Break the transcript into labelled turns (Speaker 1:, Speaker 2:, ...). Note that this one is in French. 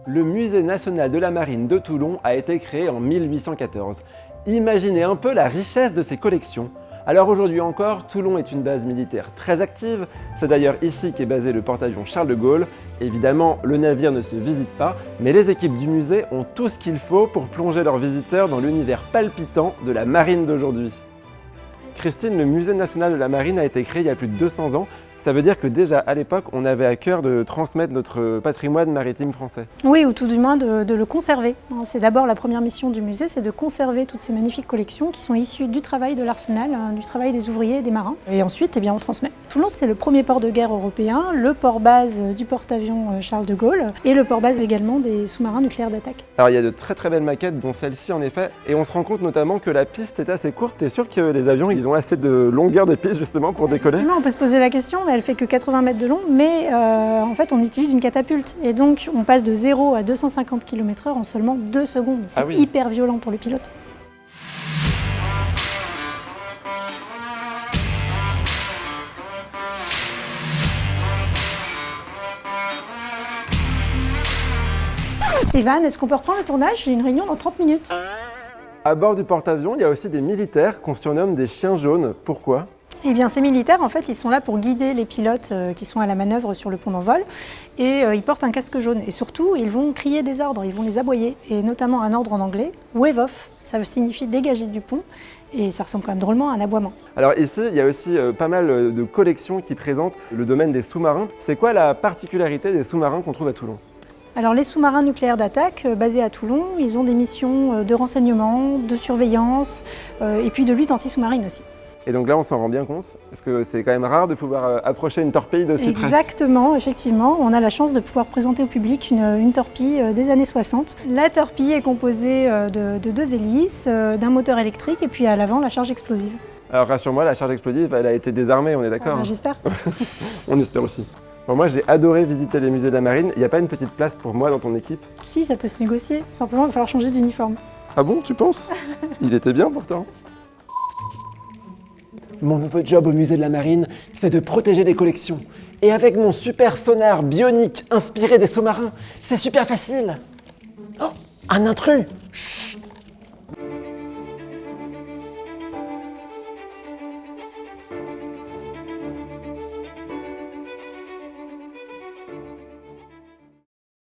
Speaker 1: Le Musée national de la marine de Toulon a été créé en 1814. Imaginez un peu la richesse de ses collections. Alors aujourd'hui encore, Toulon est une base militaire très active. C'est d'ailleurs ici qu'est basé le porte-avions Charles de Gaulle. Évidemment, le navire ne se visite pas, mais les équipes du musée ont tout ce qu'il faut pour plonger leurs visiteurs dans l'univers palpitant de la marine d'aujourd'hui. Christine, le Musée national de la marine a été créé il y a plus de 200 ans. Ça veut dire que déjà à l'époque, on avait à cœur de transmettre notre patrimoine maritime français.
Speaker 2: Oui, ou tout du moins de le conserver. C'est d'abord la première mission du musée, c'est de conserver toutes ces magnifiques collections qui sont issues du travail de l'arsenal, du travail des ouvriers et des marins. Et ensuite, on transmet. Toulon, c'est le premier port de guerre européen, le port-base du porte-avions Charles de Gaulle et le port-base également des sous-marins nucléaires d'attaque.
Speaker 1: Alors il y a de très belles maquettes, dont celle-ci en effet, et on se rend compte notamment que la piste est assez courte. T'es sûr que les avions, ils ont assez de longueur de piste justement pour décoller?
Speaker 2: Effectivement, on peut se poser la question, mais elle fait que 80 mètres de long, mais en fait on utilise une catapulte. Et donc on passe de 0 à 250 km/h en seulement 2 secondes. C'est hyper violent pour le pilote. Evan, est-ce qu'on peut reprendre le tournage? J'ai une réunion dans 30 minutes.
Speaker 1: À bord du porte-avions, il y a aussi des militaires qu'on surnomme des chiens jaunes. Pourquoi?
Speaker 2: Eh bien, ces militaires, en fait, ils sont là pour guider les pilotes qui sont à la manœuvre sur le pont d'envol et ils portent un casque jaune. Et surtout, ils vont crier des ordres, ils vont les aboyer. Et notamment un ordre en anglais, wave off, ça signifie dégager du pont et ça ressemble quand même drôlement à un aboiement.
Speaker 1: Alors ici, il y a aussi pas mal de collections qui présentent le domaine des sous-marins. C'est quoi la particularité des sous-marins qu'on trouve à Toulon?
Speaker 2: Alors les sous-marins nucléaires d'attaque basés à Toulon, ils ont des missions de renseignement, de surveillance et puis de lutte anti-sous-marine aussi.
Speaker 1: Et donc là, on s'en rend bien compte, parce que c'est quand même rare de pouvoir approcher une torpille d'aussi près.
Speaker 2: Exactement, effectivement. On a la chance de pouvoir présenter au public une torpille des années 60. La torpille est composée de 2 hélices, d'un moteur électrique et puis à l'avant, la charge explosive.
Speaker 1: Alors rassure-moi, la charge explosive, elle a été désarmée, on est d'accord?
Speaker 2: J'espère.
Speaker 1: On espère aussi. Bon, moi, j'ai adoré visiter les musées de la marine. Il n'y a pas une petite place pour moi dans ton équipe?
Speaker 2: Si, ça peut se négocier. Simplement, il va falloir changer d'uniforme.
Speaker 1: Ah bon, tu penses? Il était bien pourtant. Mon nouveau job au musée de la marine, c'est de protéger les collections. Et avec mon super sonar bionique inspiré des sous-marins, c'est super facile. Oh, un intrus! Chut!